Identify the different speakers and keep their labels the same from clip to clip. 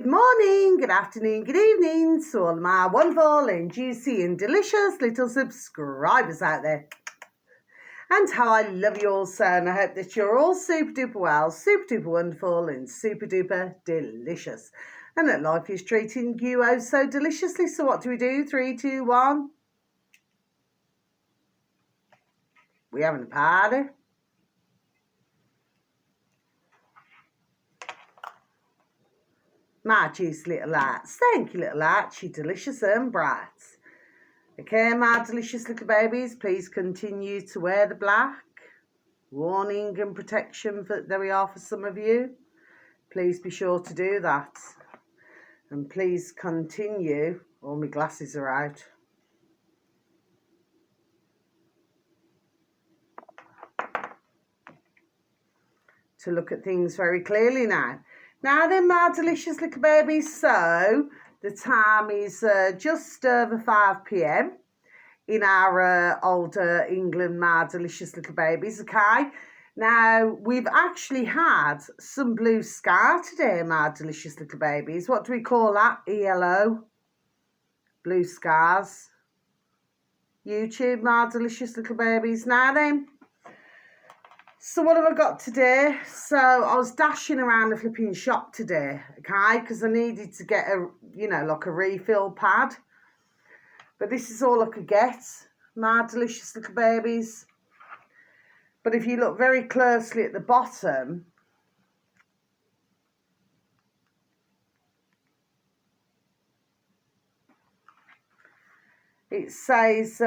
Speaker 1: Good morning, good afternoon, good evening to all my wonderful and juicy and delicious little subscribers out there. And how I love you all so, and I hope that you're all super duper well, super duper wonderful and super duper delicious. And that life is treating you oh so deliciously. So what do? 3, 2, 1. We having a party. My juicy little lights. Thank you, little lights. You're delicious and bright. Okay, my delicious little babies, please continue to wear the black. Warning and protection, there we are for some of you. Please be sure to do that. And please continue. All my glasses are out. To look at things very clearly now. Now then, my delicious little babies, so the time is just over 5 p.m. in our old England, my delicious little babies, okay? Now, we've actually had some blue sky today, my delicious little babies. What do we call that? ELO? Blue skies. YouTube, my delicious little babies. Now then, so what have I got today? So I was dashing around the flipping shop today, okay? Because I needed to get a, like a refill pad. But this is all I could get, my delicious little babies. But if you look very closely at the bottom, it says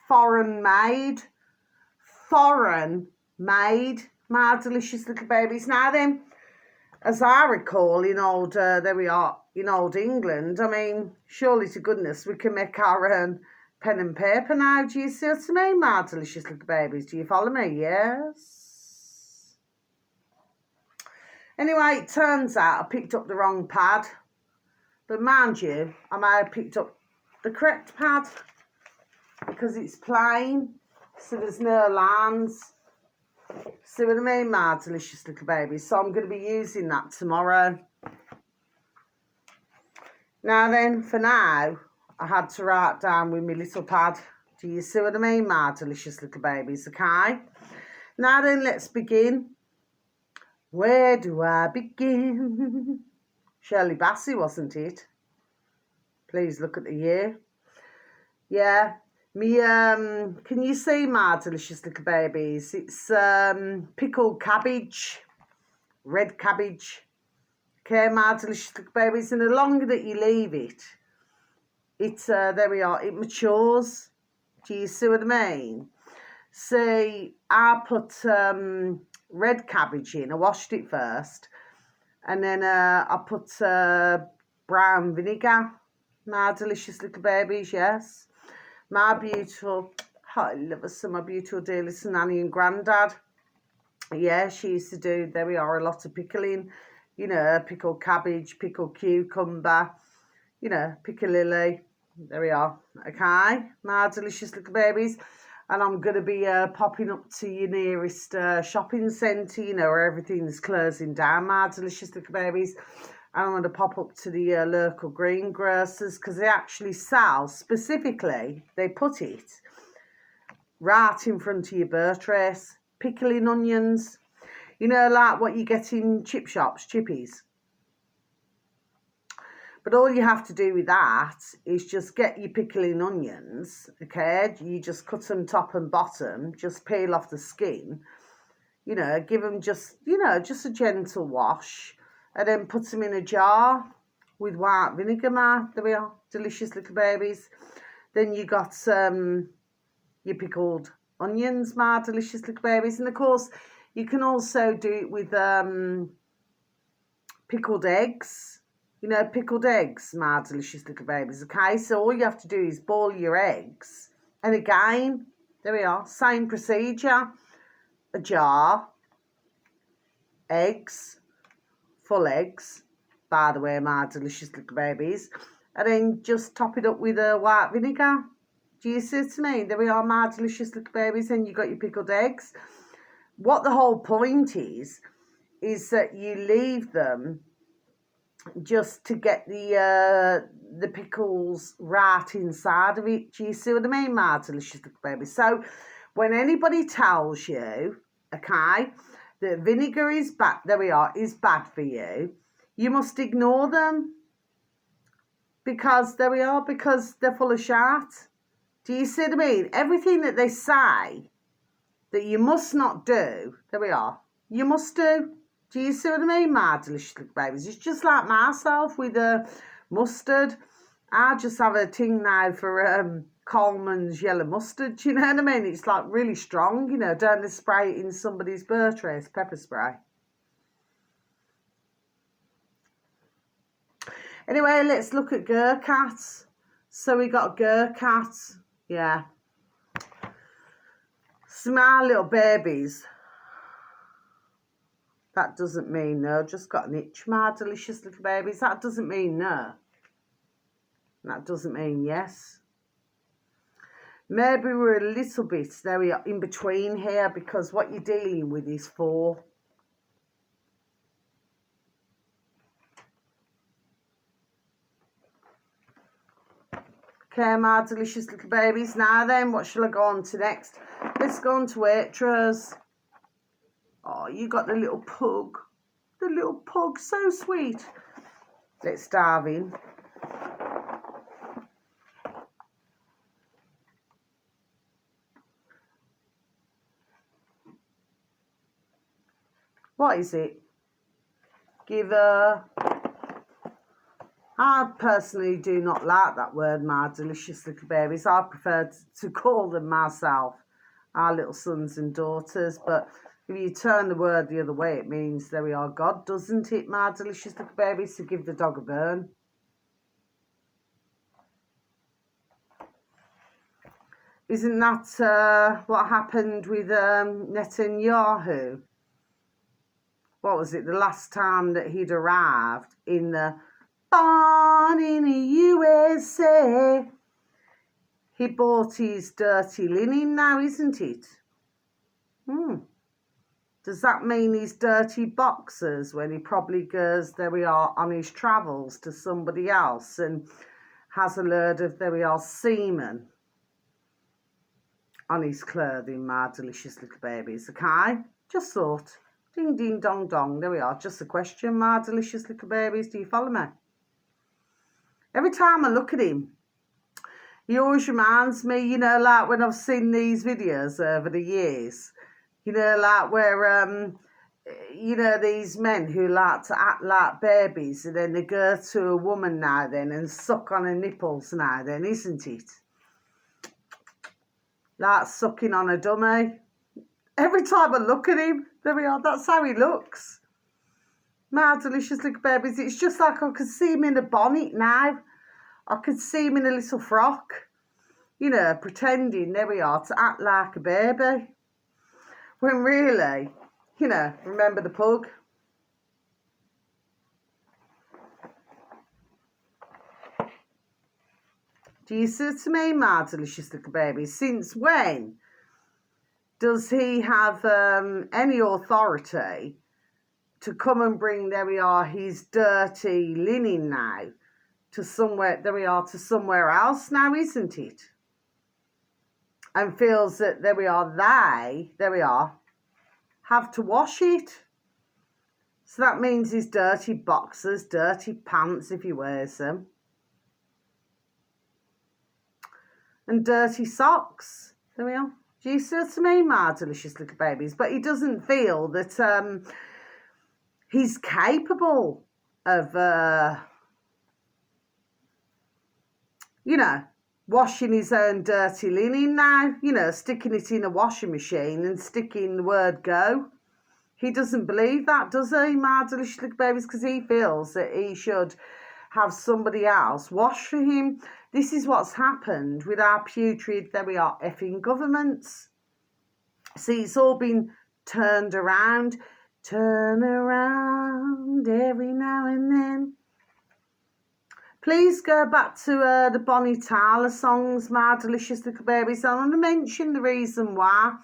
Speaker 1: foreign made, my delicious little babies. Now then, as I recall, in old, there we are, in old England, I mean, surely to goodness we can make our own pen and paper now. Do you see what I mean, my delicious little babies? Do you follow me? Yes. Anyway, it turns out I picked up the wrong pad. But mind you, I may have picked up the correct pad because it's plain, so there's no lines. See what I mean, my delicious little babies? So I'm going to be using that tomorrow. Now then, for now, I had to write down with my little pad. Do you see what I mean, my delicious little babies? Okay. Now then, let's begin. Where do I begin? Shirley Bassey, wasn't it? Please look at the year. Yeah. Me, can you see, my delicious little babies? It's pickled cabbage, red cabbage. Okay, my delicious little babies. And the longer that you leave it, there we are, it matures. Do you see what I mean? See, I put red cabbage in. I washed it first. And then I put brown vinegar. My delicious little babies, yes. My beautiful, I love her so, my beautiful dear little nanny and granddad. Yeah, she used to do, there we are, a lot of pickling. Pickled cabbage, pickled cucumber, piccalilli. There we are. Okay, my delicious little babies. And I'm going to be popping up to your nearest shopping centre, where everything's closing down, my delicious little babies. And I'm going to pop up to the local greengrocers because they actually sell, specifically, they put it right in front of your birth trace, pickling onions. Like what you get in chip shops, chippies. But all you have to do with that is just get your pickling onions, okay? You just cut them top and bottom, just peel off the skin, give them just a gentle wash, and then put them in a jar with white vinegar, there we are, delicious little babies. Then you got your pickled onions, my delicious little babies. And of course, you can also do it with pickled eggs. Pickled eggs, my delicious little babies, okay? So all you have to do is boil your eggs. And again, there we are, same procedure. A jar, eggs, full eggs, by the way, my delicious little babies. And then just top it up with a white vinegar. Do you see what I mean? There we are, my delicious little babies. And you got your pickled eggs. What the whole point is that you leave them just to get the pickles right inside of it. Do you see what I mean, my delicious little baby? So when anybody tells you, okay, that vinegar is bad, there we are, is bad for you, you must ignore them, because there we are, because they're full of shit. Do you see what I mean? Everything that they say that you must not do, there we are, you must do. Do you see what I mean, my delicious little babies? It's just like myself with mustard. I just have a thing now for Coleman's yellow mustard. Do you know what I mean? It's like really strong, you know. Don't they spray it in somebody's birthday? It's pepper spray. Anyway, let's look at Gurkhats. So we got Gurkhats, yeah. Smile, little babies. That doesn't mean no. Just got an itch, my delicious little babies. That doesn't mean no. That doesn't mean yes. Maybe we're a little bit, there we are, in between here, because what you're dealing with is 4. Okay, my delicious little babies. Now then, what shall I go on to next? Let's go on to waitress. Oh, you got the little pug. The little pug, so sweet. Let's dive in. What is it? Giver. I personally do not like that word, my delicious little babies. I prefer to call them myself, our little sons and daughters. But if you turn the word the other way, it means, there we are, God, doesn't it, my delicious little babies? To give the dog a burn. Isn't that what happened with Netanyahu? What was it, the last time that he'd arrived in the born in the USA? He bought his dirty linen now, isn't it? Does that mean his dirty boxers when he probably goes, there we are, on his travels to somebody else and has a load of, there we are, semen on his clothing, my delicious little babies, okay? Just thought. Ding, ding, dong, dong. There we are. Just a question, my delicious little babies. Do you follow me? Every time I look at him, he always reminds me, you know, like when I've seen these videos over the years, you know, like where, you know, these men who like to act like babies and then they go to a woman now then and suck on her nipples now then, isn't it? Like sucking on a dummy. Every time I look at him, there we are, that's how he looks. My delicious little babies, it's just like I could see him in a bonnet now. I could see him in a little frock, you know, pretending, there we are, to act like a baby. When really, you know, remember the pug? Do you see to me, my delicious little baby? Since when does he have any authority to come and bring, there we are, his dirty linen now to somewhere, there we are, to somewhere else now, isn't it? And feels that, there we are, they, there we are, have to wash it. So that means his dirty boxers, dirty pants if he wears them, and dirty socks. There we are. Do you see to me, my delicious little babies? But he doesn't feel that he's capable of, you know, washing his own dirty linen now, you know, sticking it in a washing machine and sticking the word go. He doesn't believe that, does he, my delicious little babies? Because he feels that he should have somebody else wash for him. This is what's happened with our putrid, there we are, effing governments. See, it's all been turned around. Turn around every now and then. Please go back to the Bonnie Tyler songs, my delicious little babies. I want to mention the reason why.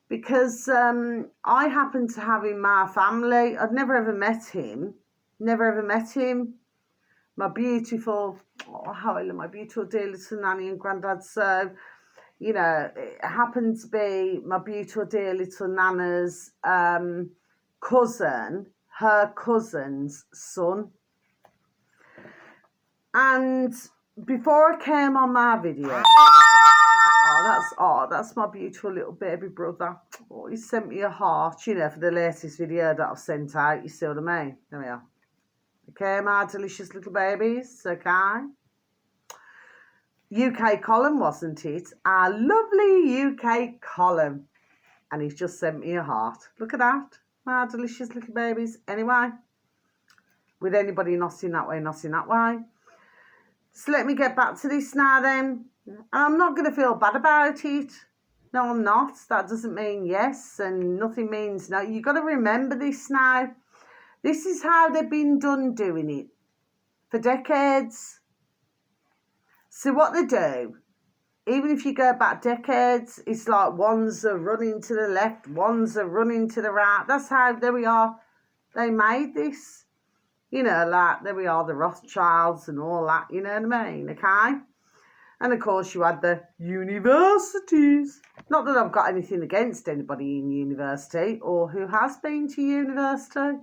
Speaker 1: Because I happen to have in my family, I'd never ever met him, Never ever met him. My beautiful, oh, how I love my beautiful dear little nanny and granddad. So, you know, it happened to be my beautiful dear little nana's cousin, her cousin's son. And before I came on my video, that's my beautiful little baby brother. Oh, he sent me a heart, you know, for the latest video that I've sent out. You see what I mean? There we are. Okay, my delicious little babies. Okay. UK Colin, wasn't it? Our lovely UK Colin. And he's just sent me a heart. Look at that. My delicious little babies. Anyway, with anybody not in that way, not in that way. So let me get back to this now then. And I'm not going to feel bad about it. No, I'm not. That doesn't mean yes and nothing means no. You've got to remember this now. This is how they've been done doing it for decades. So what they do, even if you go back decades, it's like ones are running to the left, ones are running to the right. That's how, there we are, they made this. You know, like, there we are, the Rothschilds and all that, you know what I mean, okay? And, of course, you had the universities. Not that I've got anything against anybody in university or who has been to university.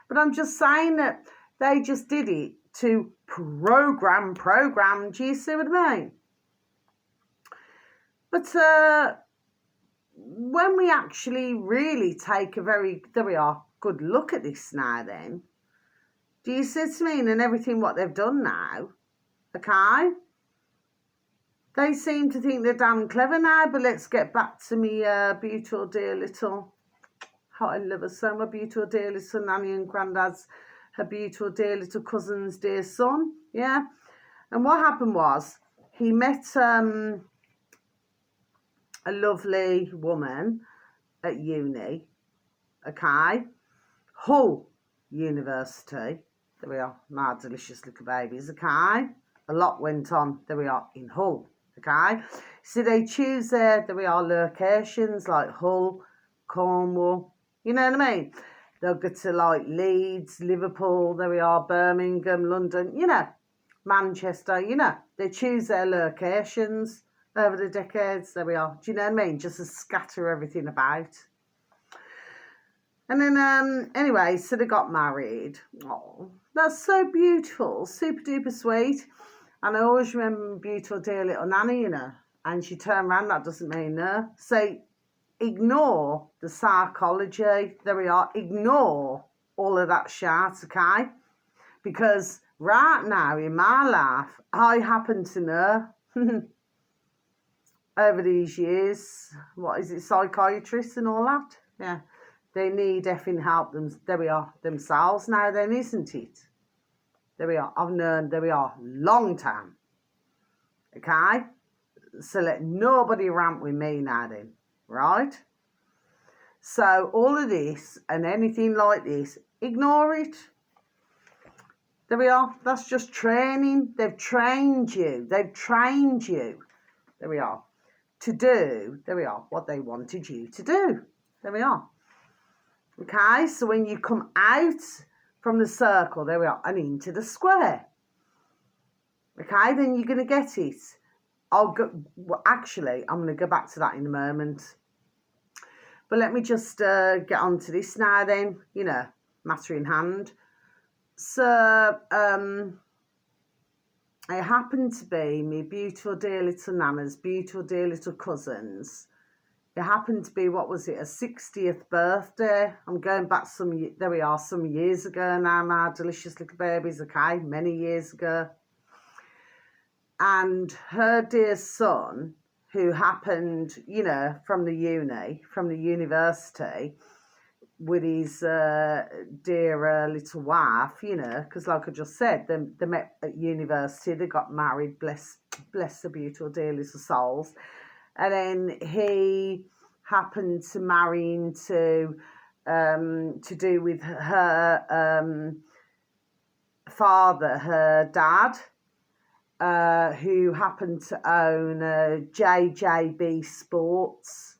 Speaker 1: But I'm just saying that they just did it to program. Do you see what I mean? But when we actually really take a very, there we are, good look at this now then, do you see what I mean? And everything what they've done now, okay? They seem to think they're damn clever now, but let's get back to me beautiful dear little, how I love her so, my beautiful dear little nanny and granddad's, her beautiful dear little cousin's dear son, yeah? And what happened was, he met a lovely woman at uni, okay? Hull University. There we are, my delicious little babies, okay? A lot went on, there we are, in Hull, okay? So they choose there we are, locations like Hull, Cornwall, you know what I mean? They'll go to like Leeds, Liverpool, there we are, Birmingham, London, you know, Manchester, you know. They choose their locations over the decades, there we are. Do you know what I mean? Just to scatter everything about. And then, anyway, so they got married. Oh, that's so beautiful. Super duper sweet. And I always remember my beautiful dear little nanny, you know. And she turned around, that doesn't mean no. So ignore the psychology. There we are. Ignore all of that shit, okay? Because right now in my life, I happen to know over these years, what is it, psychiatrists and all that? Yeah. They need effing help there we are, themselves now then, isn't it? There we are. I've known, there we are, long time. Okay? So let nobody rant with me now then, right? So all of this and anything like this, ignore it. There we are. That's just training. They've trained you. They've trained you. There we are. To do, there we are, what they wanted you to do. There we are. Okay, so when you come out from the circle, there we are, and into the square. Okay, then you're going to get it. Well, actually, I'm going to go back to that in a moment. But let me just get on to this now then, you know, matter in hand. So, it happened to be me beautiful dear little nana's, beautiful dear little cousins. It happened to be, what was it, a 60th birthday. I'm going back there we are, some years ago now, my delicious little babies, okay, many years ago. And her dear son, who happened, you know, from the university, with his dear little wife, you know, because like I just said, they met at university, they got married, bless the beautiful dear little souls. And then he happened to marry into, to do with her father, her dad, who happened to own JJB Sports,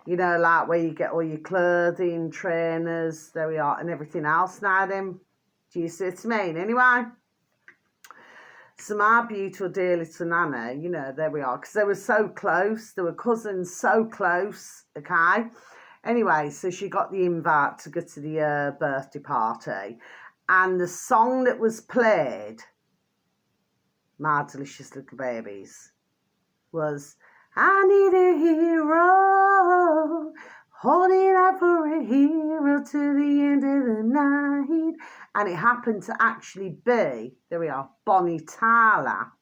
Speaker 1: you know, like where you get all your clothing, trainers, there we are, and everything else now then. Do you see what I mean? Anyway, so my beautiful dear little Nana, you know, there we are, because they were so close. They were cousins, so close, okay? Anyway, so she got the invite to go to the birthday party. And the song that was played, My Delicious Little Babies, was I Need a Hero, holding out for a hero to the end of the night. And it happened to actually be, there we are, Bonnie Tyler,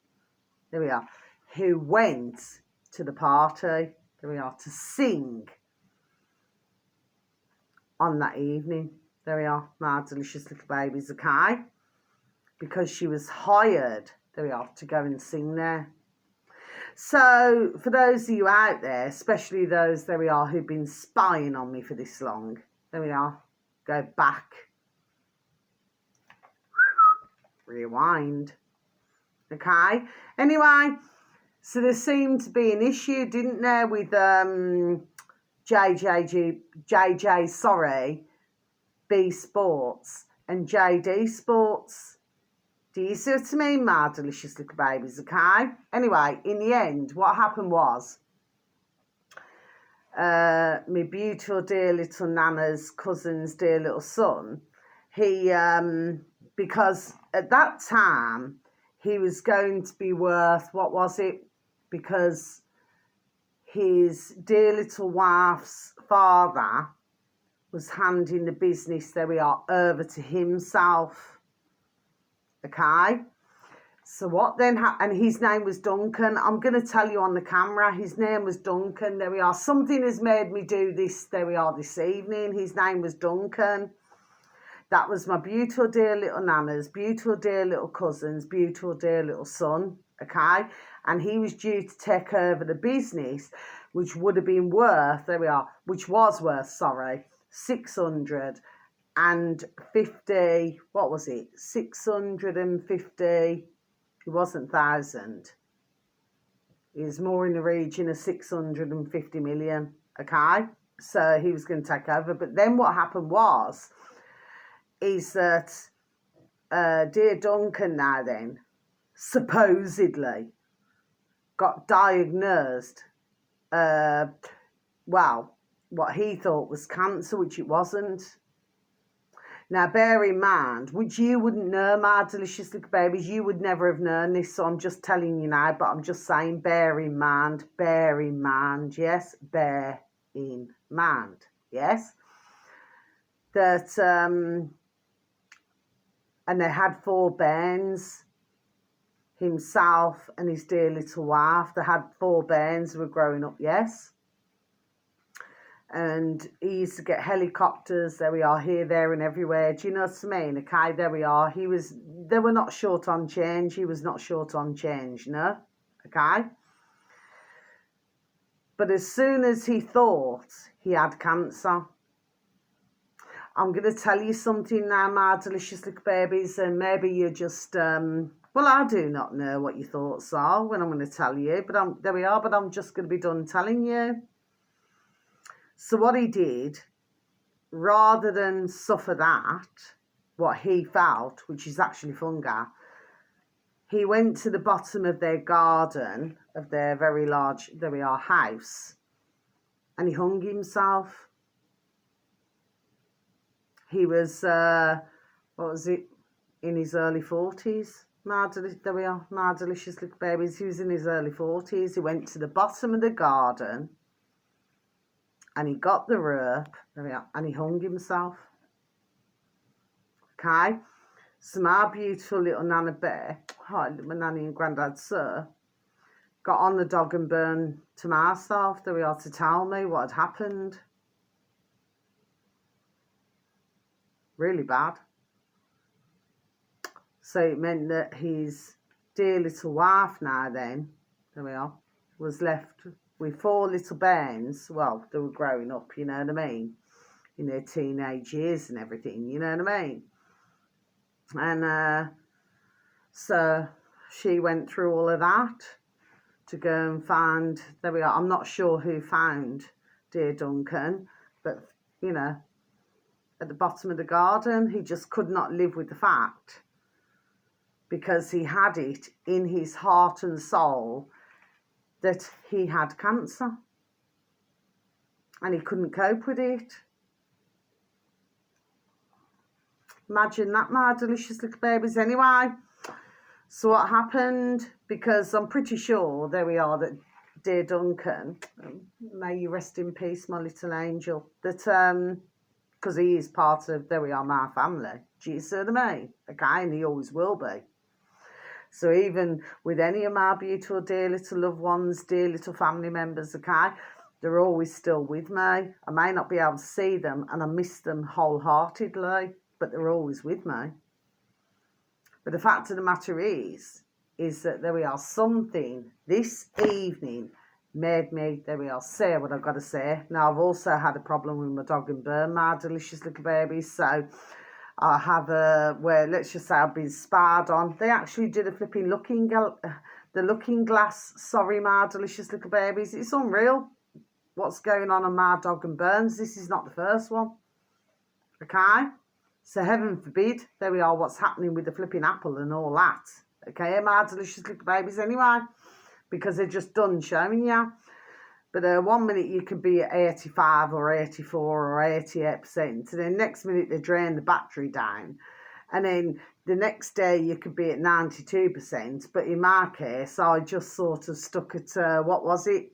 Speaker 1: there we are, who went to the party, there we are, to sing on that evening. There we are, My Delicious Little Babies, okay? Because she was hired, there we are, to go and sing there. So, for those of you out there, especially those, there we are, who've been spying on me for this long, there we are, go back, rewind, okay? Anyway, so there seemed to be an issue, didn't there, with JJ, B Sports and JD Sports. Do you see what I mean, my delicious little babies, okay? Anyway, in the end, what happened was, my beautiful dear little Nana's cousin's dear little son, he, because at that time, he was going to be worth, what was it? Because his dear little wife's father was handing the business, there we are, over to himself. Okay, so what then happened? And his name was Duncan. I'm going to tell you on the camera, his name was Duncan. There we are. Something has made me do this, there we are, this evening. His name was Duncan. That was my beautiful dear little Nana's, beautiful dear little cousin's, beautiful dear little son, okay? And he was due to take over the business, which would have been worth, there we are, which was worth, sorry, 650, what was it? 650, it wasn't 1,000. It was more in the region of 650 million, okay? So he was going to take over. But then what happened is that dear Duncan now then, supposedly, got diagnosed, well, what he thought was cancer, which it wasn't. Now, bear in mind, which you wouldn't know, my delicious little babies, you would never have known this, so I'm just telling you now, but I'm just saying, bear in mind, yes, bear in mind, yes, that, and they had 4 bairns, himself and his dear little wife. They had 4 bairns who were growing up, yes. And he used to get helicopters, there we are, here, there and everywhere. Do you know what I mean? Okay, there we are. They were not short on change. He was not short on change, no? Okay? But as soon as he thought he had cancer, I'm going to tell you something now, my delicious little babies, and maybe you're just, well, I do not know what your thoughts are when I'm going to tell you, but there we are, but I'm just going to be done telling you. So what he did, rather than suffer that, what he felt, which is actually fungi, he went to the bottom of their garden, of their very large, there we are, house, and he hung himself. He was, what was it, in his early 40s. There we are, my delicious little babies. He was in his early 40s. He went to the bottom of the garden, and he got the rope, there we are, and he hung himself. Okay? So my beautiful little Nana Bear, my nanny and granddad Sir, got on the dog and burned to myself, there we are, to tell me what had happened. Really bad. So it meant that his dear little wife now then, there we are, was left with 4 little bairns. Well, they were growing up, you know what I mean, in their teenage years and everything, you know what I mean. And so she went through all of that to go and find, there we are, I'm not sure who found dear Duncan, but, you know, at the bottom of the garden. He just could not live with the fact, because he had it in his heart and soul that he had cancer, and he couldn't cope with it. Imagine that, my delicious little babies. Anyway, so what happened, because I'm pretty sure, there we are, that dear Duncan, may you rest in peace, my little angel, that because he is part of, there we are, my family, do you see what I mean? Okay, and he always will be. So even with any of my beautiful dear little loved ones, dear little family members, okay, they're always still with me. I may not be able to see them, and I miss them wholeheartedly, but they're always with me. But the fact of the matter is that there we are, something this evening made me, there we are, say what I've got to say. Now, I've also had a problem with my dog and burn, my delicious little babies. So I have where, let's just say, I've been sparred on. They actually did a flipping looking glass. Sorry, my delicious little babies. It's unreal what's going on my dog and burns. This is not the first one. Okay? So heaven forbid, there we are, what's happening with the flipping apple and all that. Okay, my delicious little babies anyway, because they're just done showing you. But 1 minute you could be at 85 or 84 or 88%, and then next minute they drain the battery down. And then the next day you could be at 92%. But in my case, I just sort of stuck at, what was it?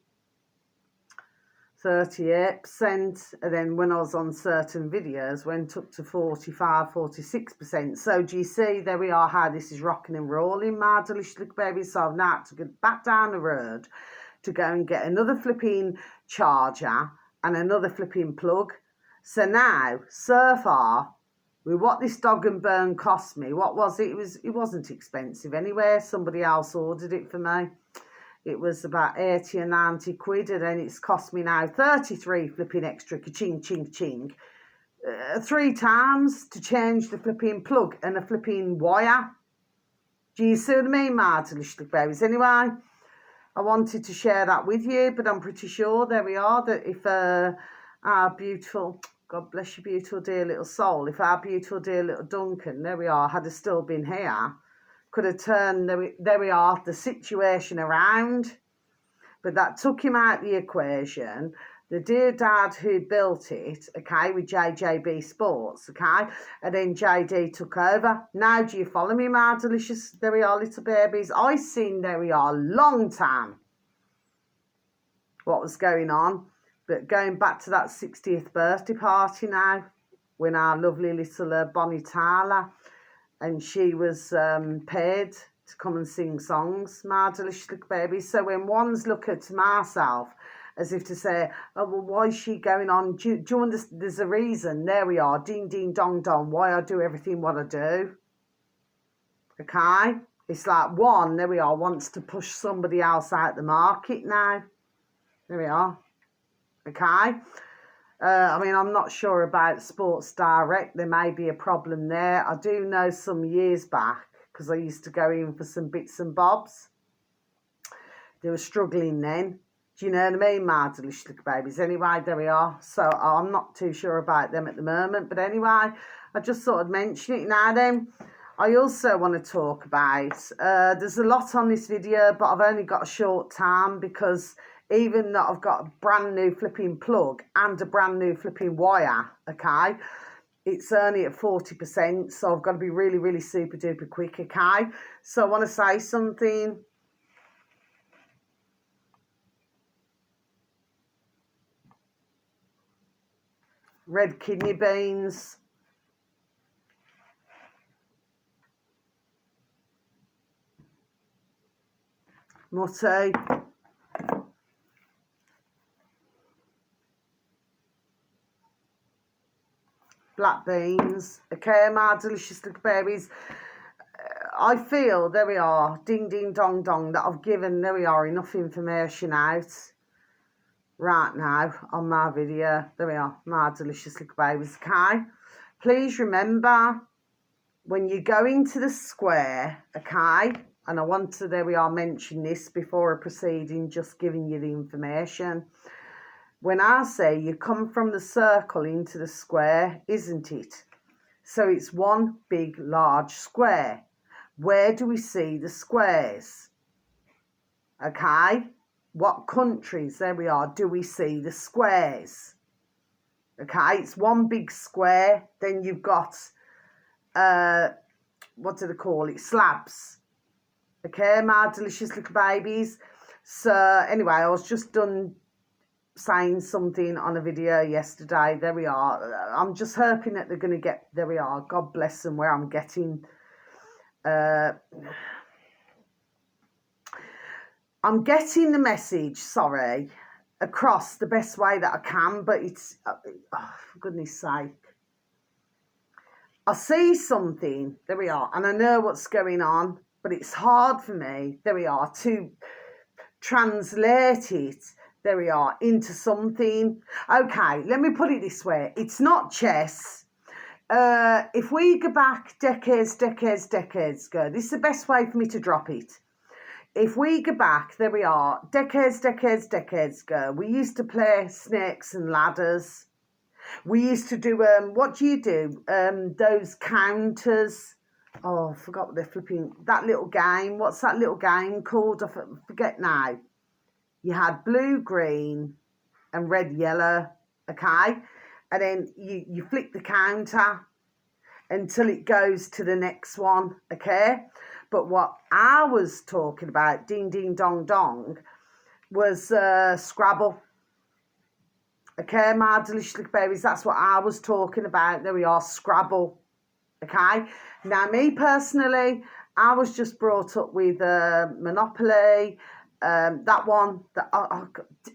Speaker 1: 38%, and then when I was on certain videos went up to 45, 46%. So do you see, there we are, how this is rocking and rolling, my delicious little babies. So I've now had to go back down the road to go and get another flipping charger and another flipping plug. So now, so far, with what this dog and burn cost me, what was it? It wasn't expensive anyway. Somebody else ordered it for me. It was about 80 or 90 quid, and then it's cost me now 33 flipping extra, ka-ching, ching, ching. 3 times to change the flipping plug and a flipping wire. Do you see what I mean, my delicious babies? Anyway, I wanted to share that with you, but I'm pretty sure, there we are, that if our beautiful, God bless your beautiful dear little soul, if our beautiful dear little Duncan, there we are, had still been here, could have turned, there we are, the situation around. But that took him out the equation. The dear dad who built it, okay, with JJB Sports, okay, and then JD took over. Now do you follow me, my delicious, there we are, little babies? I seen, there we are, long time what was going on. But going back to that 60th birthday party now, when our lovely little Bonnie Tyler, and she was paid to come and sing songs, my delicious little baby. So when one's look at myself as if to say, oh, well, why is she going on? Do you understand? There's a reason. There we are, ding, ding, dong, dong, why I do everything what I do. Okay? It's like one, there we are, wants to push somebody else out the market now. There we are. Okay? I mean, I'm not sure about Sports Direct. There may be a problem there. I do know some years back, because I used to go in for some bits and bobs. They were struggling then. Do you know what I mean, my delicious little babies? Anyway, there we are. So I'm not too sure about them at the moment. But anyway, I just thought I'd mention it now then. I also want to talk about, there's a lot on this video, but I've only got a short time, because even though I've got a brand new flipping plug and a brand new flipping wire, okay, it's only at 40%, so I've got to be really, really super duper quick, okay? So I want to say something. Red kidney beans. Mutty. Black beans. Okay, my delicious little babies. I feel, there we are, ding, ding, dong, dong, that I've given, there we are, enough information out right now on my video. There we are, my delicious little babies, okay? Please remember, when you go into the square, okay, and I want to, there we are, mention this before I proceed in just giving you the information. when I say you come from the circle into the square, isn't it? So it's one big, large square. Where do we see the squares? Okay, what countries, there we are, do we see the squares? Okay, it's one big square. Then you've got, what do they call it? Slabs. Okay, my delicious little babies. So anyway, I was just done saying something on a video yesterday. There we are. I'm just hoping that they're going to get, there we are. God bless them where I'm getting. I'm getting the message, sorry, across the best way that I can, but it's, for goodness sake. I see something, there we are, and I know what's going on, but it's hard for me, there we are, to translate it, there we are, into something. Okay, let me put it this way. It's not chess. If we go back decades ago, this is the best way for me to drop it. If we go back, there we are, decades ago, we used to play snakes and ladders. We used to do, what do you do? Those counters. Oh, I forgot what they're flipping. That little game. What's that little game called? I forget now. You had blue, green, and red, yellow. Okay? And then you flick the counter until it goes to the next one. Okay? But what I was talking about, ding, ding, dong, dong, was Scrabble. Okay, my delicious little babies, that's what I was talking about. There we are, Scrabble. Okay? Now, me personally, I was just brought up with Monopoly. That one,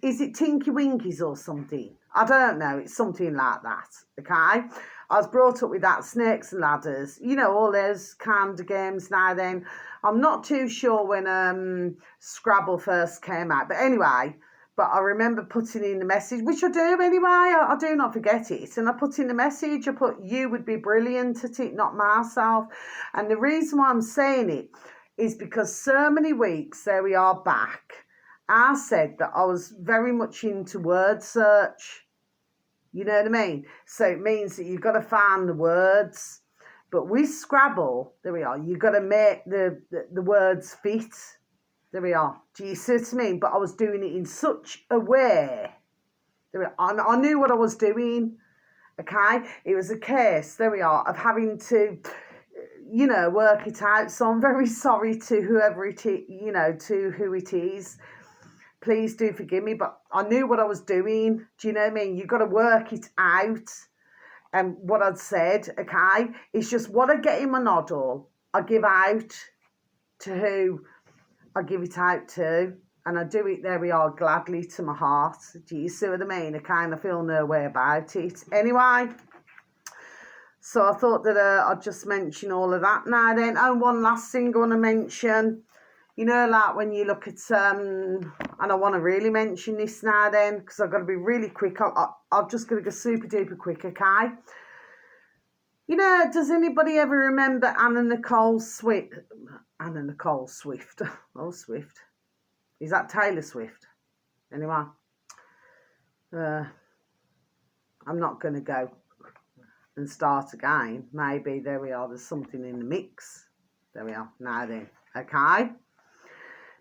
Speaker 1: is it Tinky Winkies or something? I don't know. It's something like that. Okay? I was brought up with that, Snakes and Ladders. You know, all those kind of games now then. I'm not too sure when Scrabble first came out. But anyway, but I remember putting in the message, which I do anyway. I do not forget it. And I put in the message, I put, you would be brilliant at it, not myself. And the reason why I'm saying it is because so many weeks, there we are back, I said that I was very much into word search. You know what I mean? So it means that you've got to find the words. But with Scrabble, there we are, you've got to make the words fit. There we are. Do you see what I mean? But I was doing it in such a way. There we are. I knew what I was doing. Okay? It was a case, there we are, of having to, you know, work it out. So I'm very sorry to whoever it is, you know, to who it is. Please do forgive me, but I knew what I was doing. Do you know what I mean? You've got to work it out. And what I'd said, okay, it's just what I get in my noddle, I give out to who I give it out to. And I do it, there we are, gladly to my heart. Do you see what I mean? I kind of feel no way about it. Anyway, so I thought that I'd just mention all of that now then. And one last thing I want to mention. You know, like when you look at, and I want to really mention this now then, because I've got to be really quick. I'm just going to go super duper quick, okay? You know, does anybody ever remember Anna Nicole Swift? Anna Nicole Swift. Oh, Swift. Is that Taylor Swift? Anyway, I'm not going to go and start again. Maybe, there we are, there's something in the mix. There we are, now then, okay?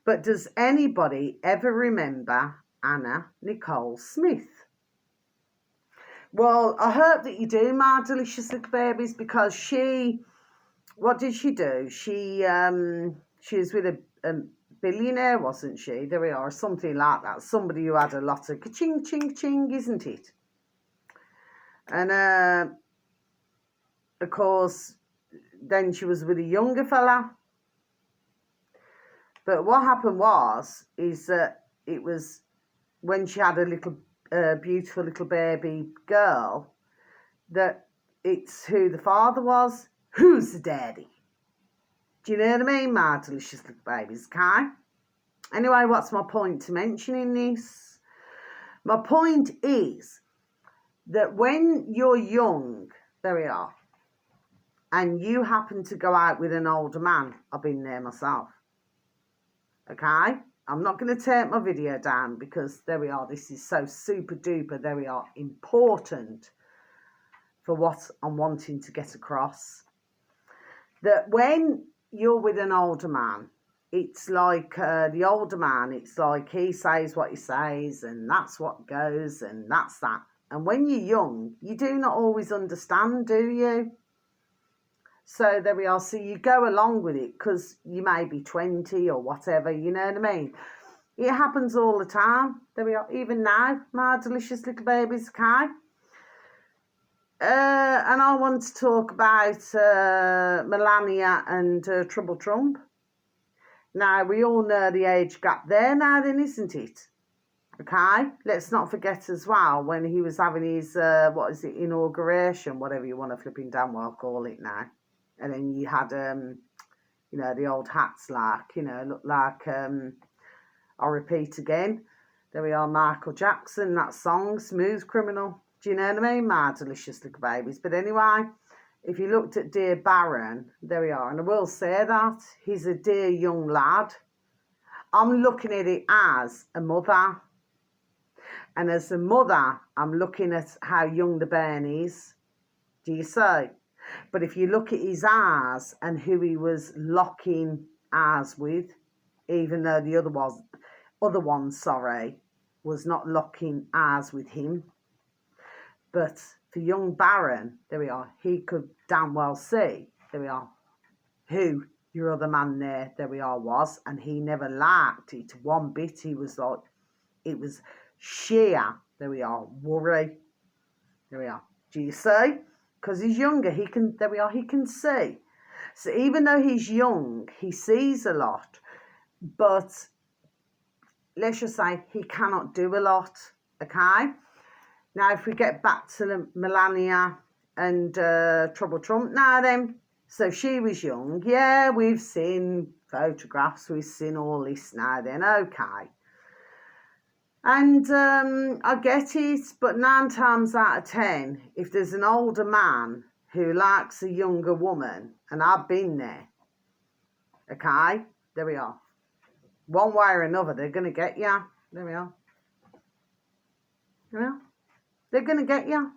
Speaker 1: But does anybody ever remember Anna Nicole Smith? Well, I hope that you do, my delicious little babies, because she, what did she do? She was with a billionaire, wasn't she? There we are, something like that. Somebody who had a lot of ka-ching, ching, ching, isn't it? And, of course, then she was with a younger fella. But what happened is that it was when she had a little, beautiful little baby girl, that it's who the father was, who's the daddy. Do you know what I mean, my delicious little babies, okay? Anyway, what's my point to mentioning this? My point is that when you're young, there we are, and you happen to go out with an older man, I've been there myself. Okay? I'm not going to take my video down because there we are. This is so super duper. There we are. Important for what I'm wanting to get across. That when you're with an older man, it's like the older man, it's like he says what he says and that's what goes and that's that. And when you're young, you do not always understand, do you? So there we are. So you go along with it because you may be 20 or whatever, you know what I mean? It happens all the time. There we are. Even now, my delicious little babies, okay? And I want to talk about Melania and Trouble Trump. Now, we all know the age gap there now then, isn't it? Okay? Let's not forget as well when he was having his, inauguration, whatever you want to flipping damn well call it now. And then you had, the old hats look like, I'll repeat again. There we are, Michael Jackson, that song, Smooth Criminal. Do you know what I mean? My delicious little babies. But anyway, if you looked at dear Baron, there we are. And I will say that, he's a dear young lad. I'm looking at it as a mother. And as a mother, I'm looking at how young the bairn is. Do you see? But if you look at his eyes and who he was locking eyes with, even though the other one, was not locking eyes with him. But for young Baron, there we are, he could damn well see, there we are, who your other man there we are, was. And he never liked it one bit. He was like, it was sheer, there we are, worry. There we are. Do you see? Because he's younger, he can see. So even though he's young, he sees a lot. But let's just say he cannot do a lot, okay? Now, if we get back to Melania and Trouble Trump now then. So she was young. Yeah, we've seen photographs. We've seen all this now then, okay. And I get it, but 9 times out of 10, if there's an older man who likes a younger woman, and I've been there, okay, there we are. One way or another, they're going to get you. There we are. You know? They're going to get you.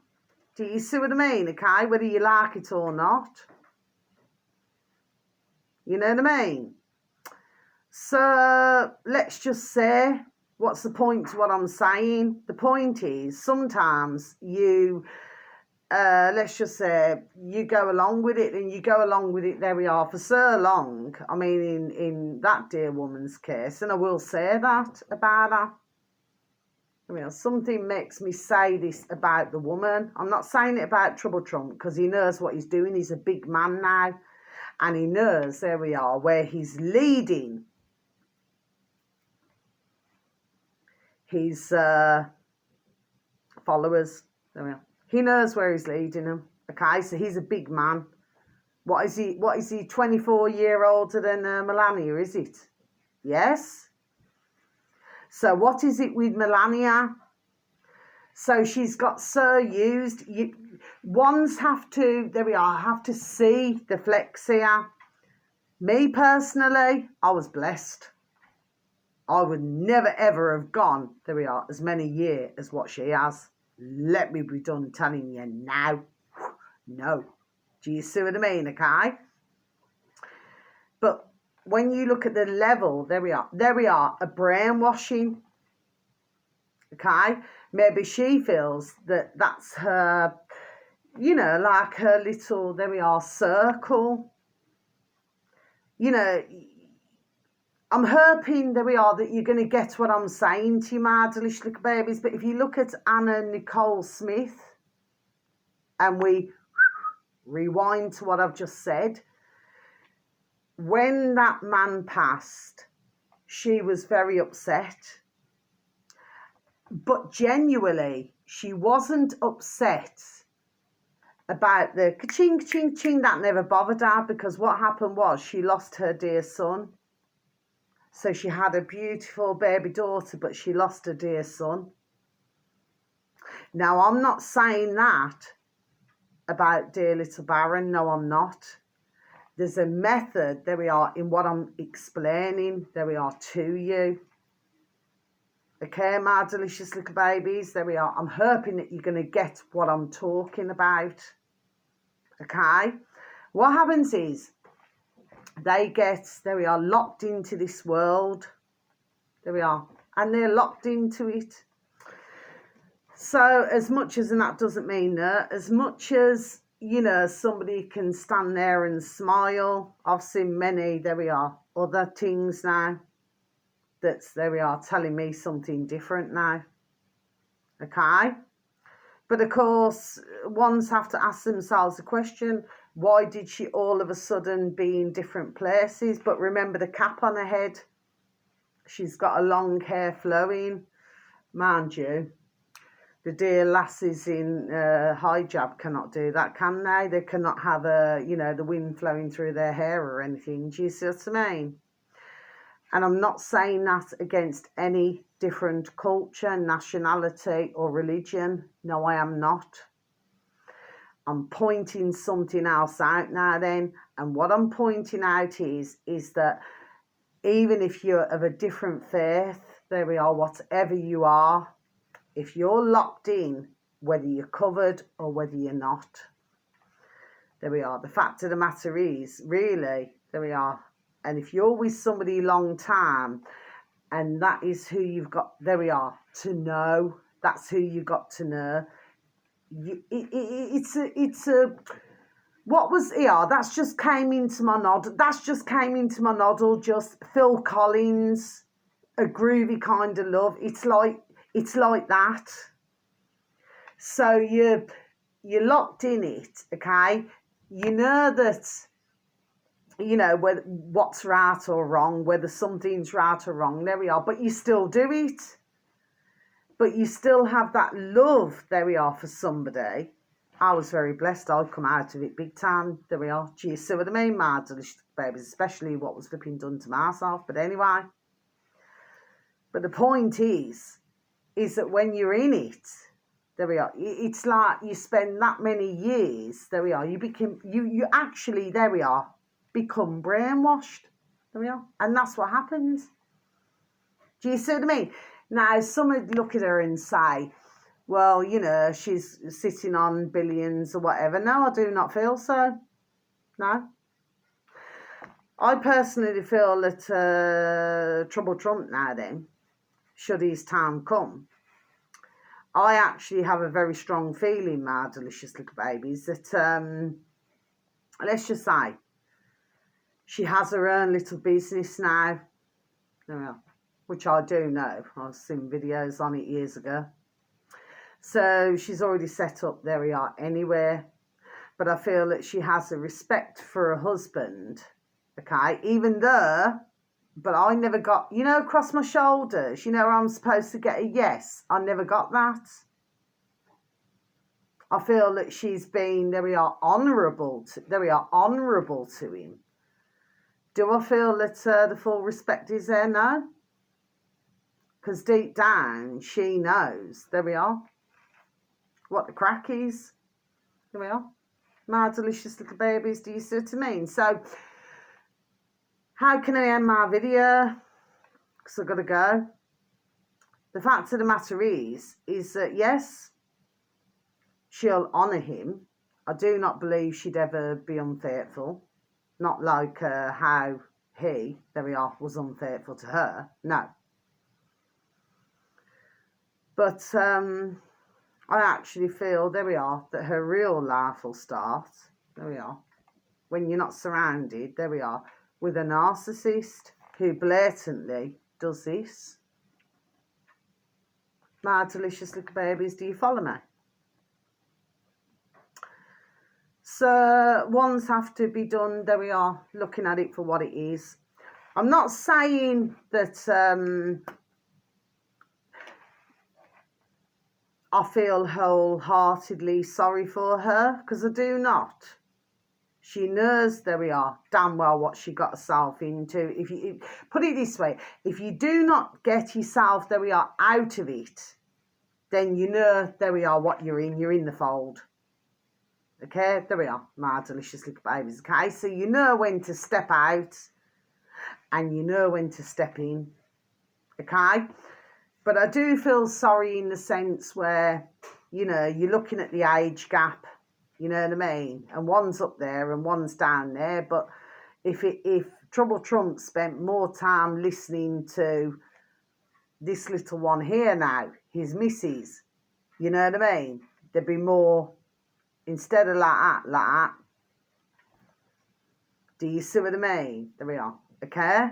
Speaker 1: Do you see what I mean, okay? Whether you like it or not. You know what I mean? So, let's just say, what's the point to what I'm saying? The point is, sometimes you, let's just say, you go along with it, and you go along with it, there we are, for so long. I mean, in that dear woman's case, and I will say that about her. I mean, something makes me say this about the woman. I'm not saying it about Trouble Trump, because he knows what he's doing. He's a big man now. And he knows, there we are, where he's leading his followers. There we are. He knows where he's leading them. Okay, so he's a big man. What is he 24 years older than Melania, is it? Yes? So what is it with Melania? So she's got so used. Ones have to, there we are, have to see the flex here. Me personally, I was blessed. I would never ever have gone, there we are, as many years as what she has. Let me be done telling you now. No. Do you see what I mean, okay? But when you look at the level, there we are, a brainwashing, okay? Maybe she feels that that's her, like her little, there we are, circle. I'm hoping, there we are, that you're going to get what I'm saying to you, my delicious little babies. But if you look at Anna Nicole Smith, and we rewind to what I've just said, when that man passed, she was very upset. But genuinely, she wasn't upset about the ka-ching, ka-ching, ching. That never bothered her, because what happened was she lost her dear son. So she had a beautiful baby daughter, but she lost her dear son. Now, I'm not saying that about dear little Baron. No, I'm not. There's a method, there we are, in what I'm explaining, there we are, to you. Okay, my delicious little babies, there we are. I'm hoping that you're going to get what I'm talking about. Okay, what happens is they get, there we are, locked into this world. There we are, and they're locked into it. So as much as, and that doesn't mean that, as much as, you know, somebody can stand there and smile, I've seen many, there we are, other things now that's, there we are, telling me something different now. Okay, but of course ones have to ask themselves the question, why did she all of a sudden be in different places? But remember the cap on her head, she's got a long hair flowing, mind you. The dear lasses in hijab cannot do that, can they? They cannot have you know, the wind flowing through their hair or anything. Do you see what I mean? And I'm not saying that against any different culture, nationality or religion. No, I am not. I'm pointing something else out now then. And what I'm pointing out is that even if you're of a different faith, there we are, whatever you are, if you're locked in, whether you're covered or whether you're not, there we are. The fact of the matter is, really, there we are. And if you're with somebody long time, and that is who you've got, there we are, to know, that's who you got to know. It's a, what was, yeah, that's just came into my nod. That's just came into my noddle, just Phil Collins, a groovy kind of love. It's like that. So you're locked in it, okay? You know that, you know, whether what's right or wrong, whether something's right or wrong, there we are, but you still do it. But you still have that love, there we are, for somebody. I was very blessed. I'd come out of it big time. There we are. Do you see what I mean, my delicious babies? Especially what was flipping done to myself. But anyway. But the point is that when you're in it, there we are. It's like you spend that many years, there we are. You actually, there we are, become brainwashed. There we are. And that's what happens. Do you see what I mean? Now, some would look at her and say, well, you know, she's sitting on billions or whatever. No, I do not feel so. No. I personally feel that Trouble Trump now then, should his time come, I actually have a very strong feeling, my delicious little babies, that, let's just say, she has her own little business now. There we are. Which I do know. I've seen videos on it years ago. So she's already set up, there we are, anywhere. But I feel that she has a respect for her husband, okay? Even though, but I never got, you know, across my shoulders, you know, I'm supposed to get a yes. I never got that. I feel that she's been, there we are, honourable to him. Do I feel that the full respect is there? No. Because deep down, she knows, there we are, what the crack is. There we are. My delicious little babies, do you see what I mean? So, how can I end my video? Because I've got to go. The fact of the matter is that, yes, she'll honour him. I do not believe she'd ever be unfaithful. Not like how he, there we are, was unfaithful to her. No. But I actually feel, there we are, that her real life will start, there we are, when you're not surrounded, there we are, with a narcissist who blatantly does this. My delicious little babies, do you follow me? So ones have to be done, there we are, looking at it for what it is. I'm not saying that I feel wholeheartedly sorry for her, because I do not. She knows, there we are, damn well what she got herself into. If you put it this way, if you do not get yourself, there we are, out of it, then you know, there we are, what you're in the fold. Okay, there we are, my delicious little babies. Okay, so you know when to step out and you know when to step in. Okay, But I do feel sorry in the sense where, you know, you're looking at the age gap, you know what I mean? And one's up there and one's down there. But if Trouble Trump spent more time listening to this little one here now, his missus, you know what I mean? There'd be more, instead of like that. Do you see what I mean? There we are, okay?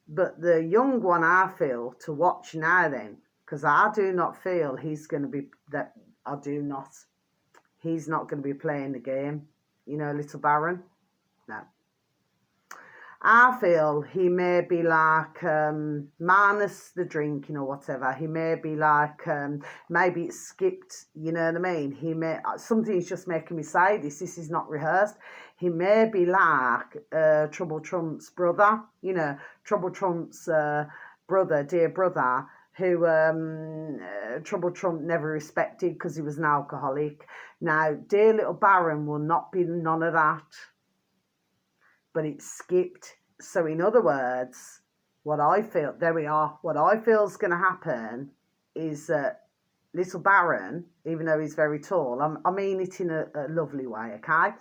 Speaker 1: But the young one, I feel, to watch now then, because I do not feel he's going to be, that I do not, he's not going to be playing the game, you know, little Baron, no. I feel he may be like, minus the drinking or whatever, he may be like, maybe it's skipped, you know what I mean? He may, something's just making me say this is not rehearsed. He may be like Trouble Trump's brother, you know, Trouble Trump's brother, dear brother, who Trouble Trump never respected because he was an alcoholic. Now, dear little Baron will not be none of that. But it's skipped. So in other words, what I feel, there we are, what I feel is going to happen is that little Baron, even though he's very tall, I mean it in a lovely way, okay,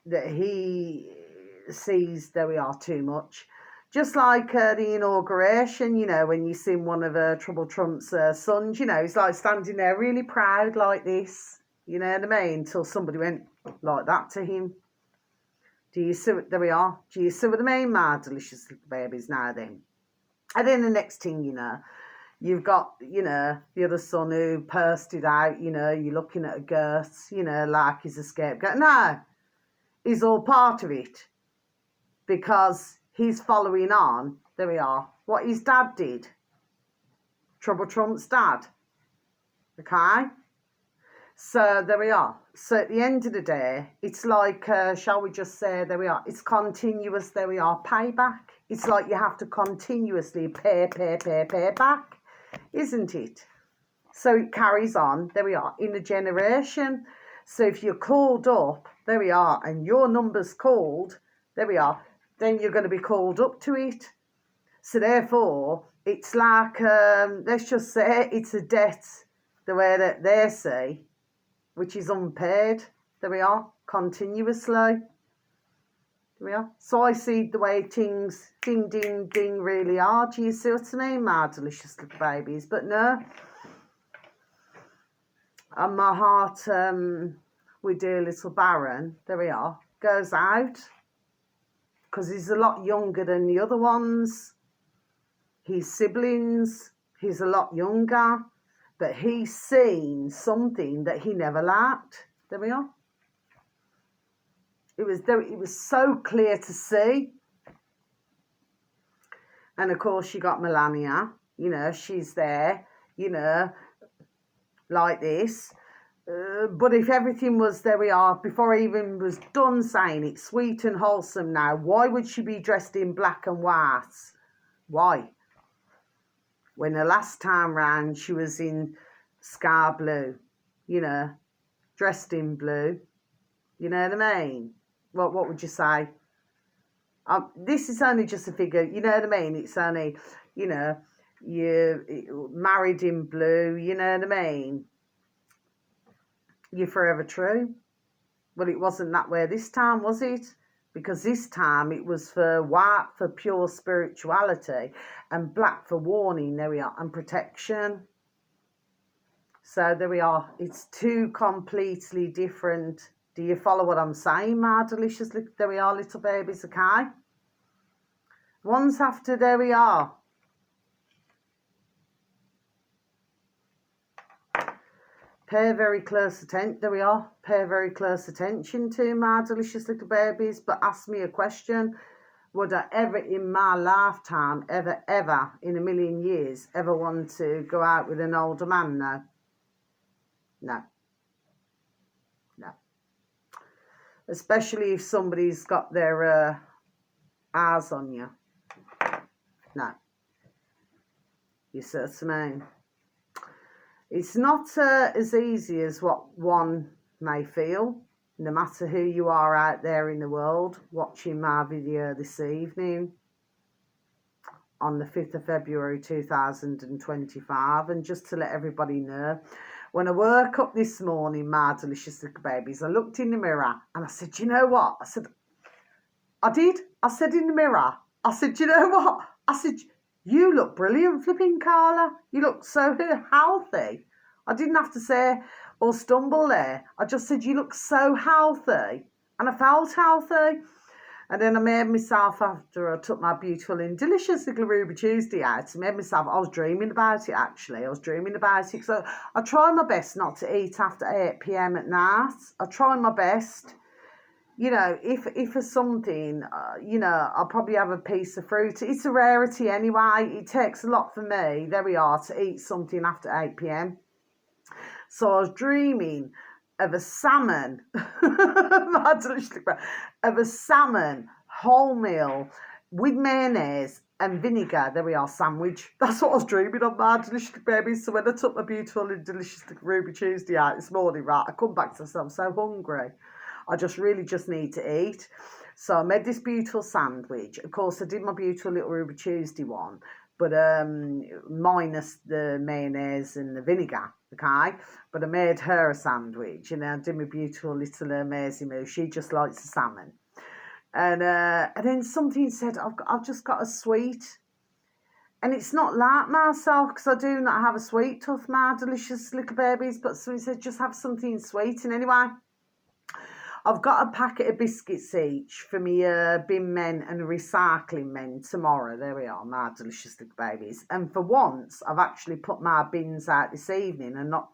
Speaker 1: that he sees, there we are, too much. Just like the inauguration, you know, when you see one of Trouble Trump's sons, you know, he's like standing there really proud like this, you know what I mean, until somebody went like that to him. Do you see what, there we are. Do you see what I mean, my delicious little babies now then? And then the next thing, you know, you've got, you know, the other son who pursed it out, you know, you're looking at a girth, you know, like he's a scapegoat. No, he's all part of it because he's following on, there we are, what his dad did. Trouble Trump's dad. Okay? So there we are. So at the end of the day, it's like, shall we just say, there we are, it's continuous, there we are, payback. It's like you have to continuously pay back, isn't it? So it carries on, there we are, in a generation. So if you're called up, there we are, and your number's called, there we are, then you're going to be called up to it. So therefore, it's like, let's just say it's a debt, the way that they say, which is unpaid. There we are, continuously. There we are. So I see the way things, ding, ding, ding, really are. Do you see what I mean, my delicious little babies? But no. And my heart, with dear little Baron, there we are, goes out. Because he's a lot younger than the other ones. His siblings, he's a lot younger. But he's seen something that he never liked. There we are. It was so clear to see. And of course you got Melania, you know, she's there, you know, like this. But if everything was, there we are, before I even was done saying it, sweet and wholesome now, why would she be dressed in black and white? Why? When the last time round she was in sky blue, you know, dressed in blue, you know what I mean? What would you say? This is only just a figure, you know what I mean? It's only, you know, you married in blue, you know what I mean? You're forever true. Well, it wasn't that way this time, was it? Because this time it was for white for pure spirituality and black for warning, there we are, and protection. So there we are. It's two completely different. Do you follow what I'm saying, my delicious, there we are, little babies, okay? One's after, there we are. Pay very close attention, there we are, pay very close attention to my delicious little babies, but ask me a question. Would I ever in my lifetime, ever in a million years, ever want to go out with an older man? No. No. No. Especially if somebody's got their eyes on you. No. You see what I mean? It's not as easy as what one may feel, no matter who you are out there in the world watching my video this evening. on the 5th of February 2025. And just to let everybody know, when I woke up this morning, my delicious little babies, I looked in the mirror and I said, you know what? I said, I did. I said in the mirror, I said, you know what? I said, you look brilliant, flipping Carla. You look so healthy. I didn't have to say or stumble there. I just said, you look so healthy. And I felt healthy. And then I made myself, after I took my beautiful and delicious little Ruby Tuesday out, I made myself, I was dreaming about it actually. I was dreaming about it. So I try my best not to eat after 8 p.m. at night. I try my best. You know, if for something, you know, I'll probably have a piece of fruit. It's a rarity anyway. It takes a lot for me, there we are, to eat something after 8 p.m. So I was dreaming of a salmon, of a salmon wholemeal with mayonnaise and vinegar, there we are, sandwich. That's what I was dreaming of, my delicious babies. So when I took my beautiful and delicious Ruby Tuesday out this morning, right, I come back to myself, I'm so hungry. I really just need to eat. So I made this beautiful sandwich. Of course, I did my beautiful little Ruby Tuesday one, but minus the mayonnaise and the vinegar, okay? But I made her a sandwich, and I did my beautiful little Maisie Moo. She just likes the salmon. And then something said, I've just got a sweet. And it's not like myself, because I do not have a sweet tooth, my delicious little babies, but somebody said, just have something sweet. And anyway, I've got a packet of biscuits each for me bin men and recycling men tomorrow. There we are, my delicious little babies. And for once, I've actually put my bins out this evening and not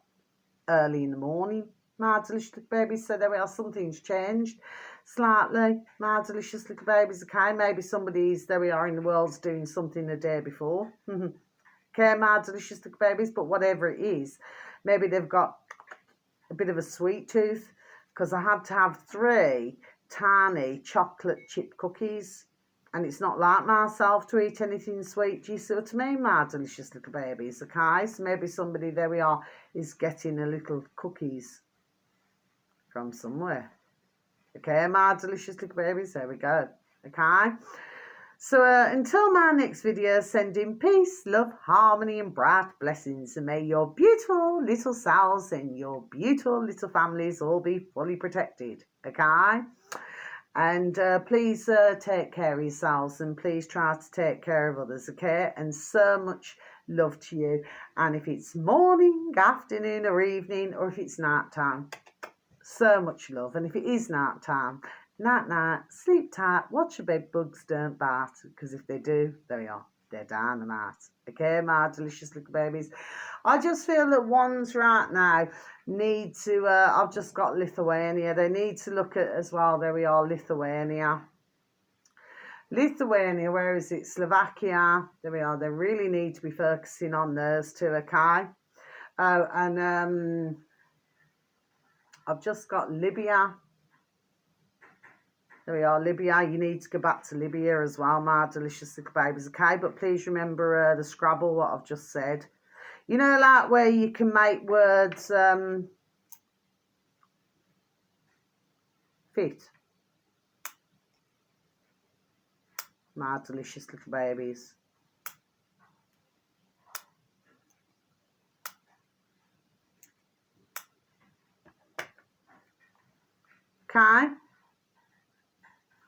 Speaker 1: early in the morning, my delicious little babies. So there we are, something's changed slightly, my delicious little babies. Okay, maybe somebody's, there we are, in the world's doing something the day before. Okay, my delicious little babies, but whatever it is, maybe they've got a bit of a sweet tooth, because I had to have 3 tiny chocolate chip cookies, and it's not like myself to eat anything sweet. Do you see what I mean, my delicious little babies? Okay, so maybe somebody, there we are, is getting a little cookies from somewhere. Okay, my delicious little babies, there we go. Okay, so until my next video, sending peace, love, harmony and bright blessings, and may your beautiful little selves and your beautiful little families all be fully protected, okay? And please take care of yourselves, and please try to take care of others, okay? And so much love to you. And if it's morning, afternoon or evening, or if it's night time, so much love. And if it is night time, night, sleep tight, watch your bed bugs don't bite, because if they do, there we are, they're dynamite. Okay, my delicious little babies. I just feel that ones right now need to, I've just got Lithuania, they need to look at as well, there we are, Lithuania, where is it, Slovakia, there we are, they really need to be focusing on those two, okay? And I've just got Libya. There we are, Libya. You need to go back to Libya as well, my delicious little babies, okay? But please remember the Scrabble, what I've just said. You know, like where you can make words fit. My delicious little babies. Okay?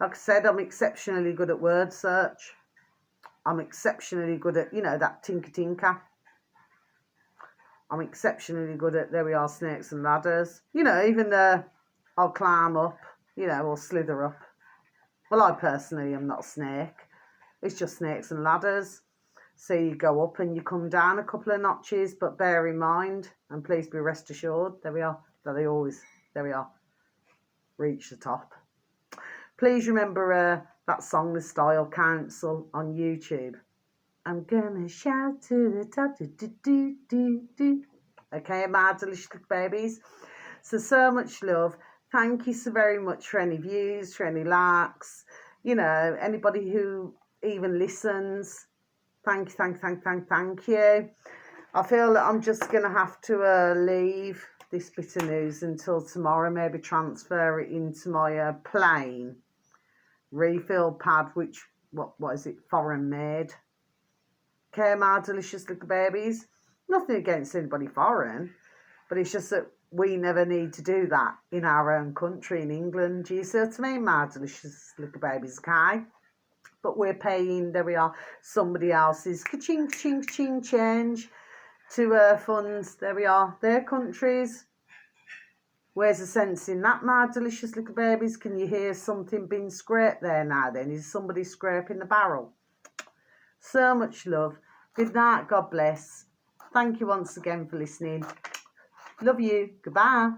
Speaker 1: Like I said, I'm exceptionally good at word search. I'm exceptionally good at, you know, that tinker. I'm exceptionally good at, there we are, snakes and ladders. You know, even I'll climb up, you know, or slither up. Well, I personally am not a snake. It's just snakes and ladders. So you go up and you come down a couple of notches, but bear in mind, and please be rest assured, there we are, that they always, there we are, reach the top. Please remember that song, The Style Council, on YouTube. I'm gonna shout to the top, do. Okay, my delicious babies. So much love. Thank you so very much for any views, for any likes. You know, anybody who even listens. Thank you. I feel that I'm just gonna have to leave this bit of news until tomorrow. Maybe transfer it into my plain refill pad, which what is it, foreign made, Okay, my delicious little babies. Nothing against anybody foreign, but it's just that we never need to do that in our own country, in England. Do you see what I mean, my delicious little babies, okay? But we're paying, there we are, somebody else's ka-ching, ka-ching, ka-ching change to funds. There we are, their countries. Where's the sense in that, my delicious little babies? Can you hear something being scraped there now then? Is somebody scraping the barrel? So much love. Good night. God bless. Thank you once again for listening. Love you. Goodbye.